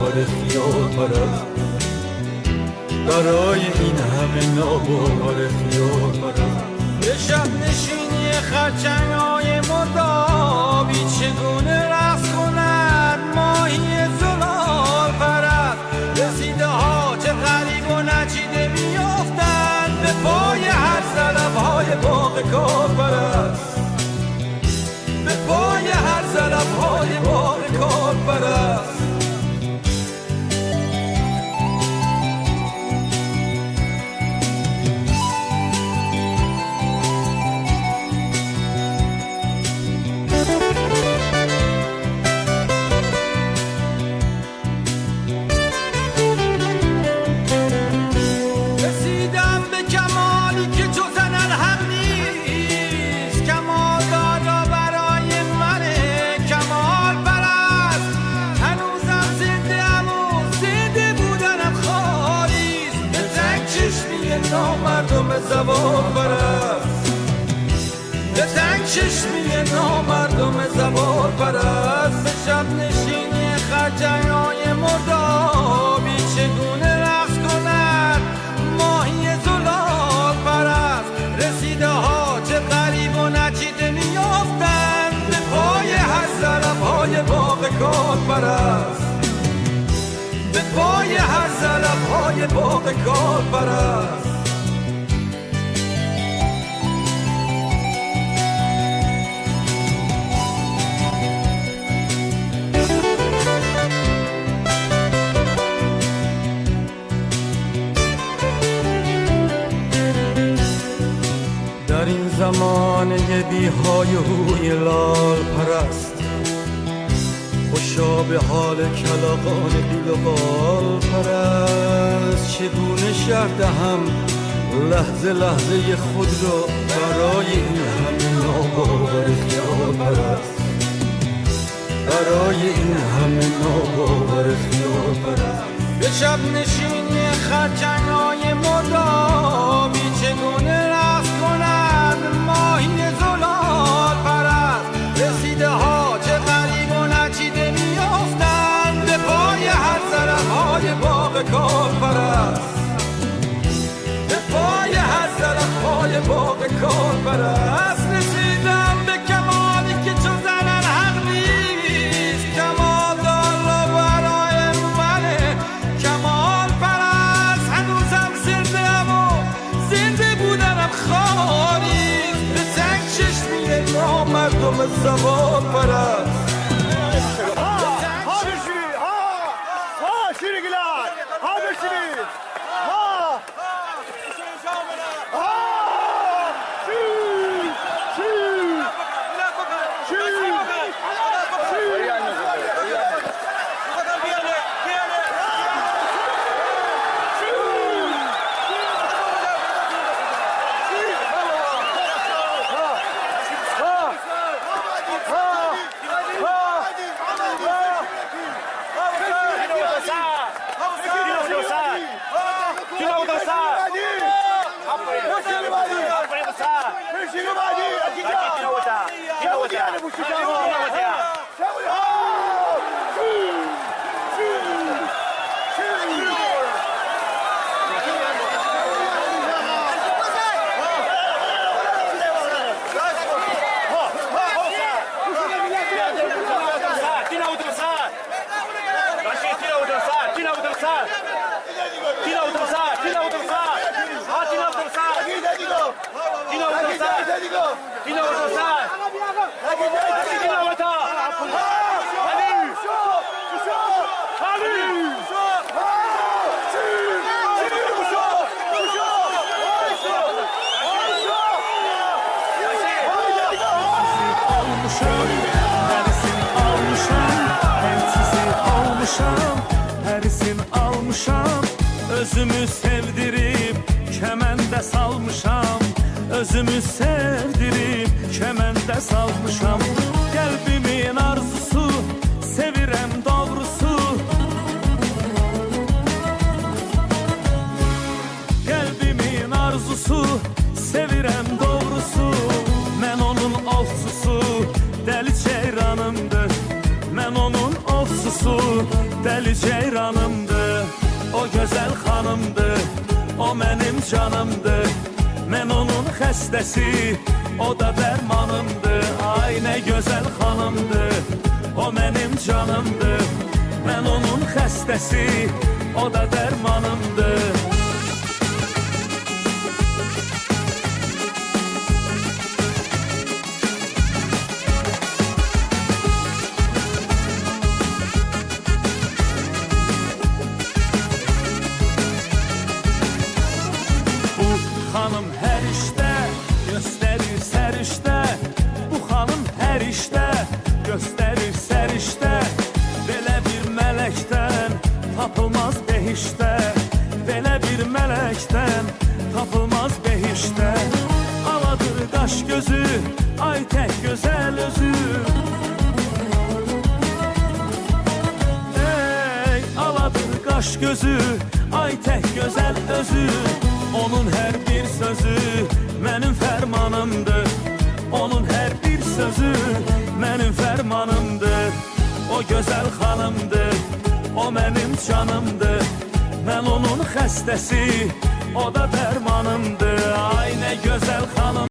خیال پرست، برای این همه ناباور خیال پرست. به شب نشینی خرچنگ‌های مردابی چگونه رقص کند ماهی زلال پرست. رسیده ها چه غریب و نچیده میافتند به پای هر زلف‌های باغ کار پرست، به پای هر زلف‌های باغ کار پرست. نامردم زبان پرست، به تنگ چشمی نامردم زبان پرست. به شب نشینی خرچنگ‌های مردابی چگونه رقص کند ماهی زلال پرست. رسیده ها چه غریب و نچیده میافتند به پای هر زلف‌های باغ کار پرست، به پای هر زلف‌های باغ کار پرست. در این زمانه بی‌های روی لال پرست، خوشا به حال کلاغان بی‌لبال پرست. چگونه شرح دهم لحظه لحظه خود را برای این همه ناباور خیال پرست، برای این همه ناباور خیال پرست. به شب نشینی خرچنگ‌های مردابی چگونه رقص کند ماهی زلال پرست. رسیده ها چه غریب و نچیده میافتند به پای هر زلف‌های باغ کار پرست، به پای هر زلف‌های باغ کار پرست. رسیدم به کمالی که چو زنن حق نیست، کمال دار برای من کمال پرست. هنوزم زنده ام و زنده بودنم خالی، به تنگ چشمی نامردم زبان پرست. Özümü sevdirib kəməndə salmışam, özümü sevdirib kəməndə salmışam. Qəlbimin arzusu, sevirəm doğrusu. Qəlbimin arzusu, sevirəm doğrusu. Mən onun ovçusu, dəli ceyranımdır. Mən onun ovçusu, dəli ceyranımdır, o gözəl xanımdır, o mənim canımdır. Mən onun xəstəsi, o da dərmanımdır. Ay nə gözəl xanımdır, o mənim canımdır. Mən onun xəstəsi, o da dərmanımdır. Xanım hər işdə göstərir sərişdə. Bu xanım hər işdə göstərir sərişdə. Belə bir mələkdən tapılmaz behişdə. Belə bir mələkdən tapılmaz behişdə. Aladır qaş gözü, ay tək gözəl özü. Ey aladır qaş gözü, ay tək gözəl özü. Onun hər bir sözü mənim fərmanımdır. Onun hər bir sözü mənim fərmanımdır. O gözəl xanımdır, o mənim canımdır. Mən onun xəstəsi, o da dərmanımdır. Ay nə gözəl xanım.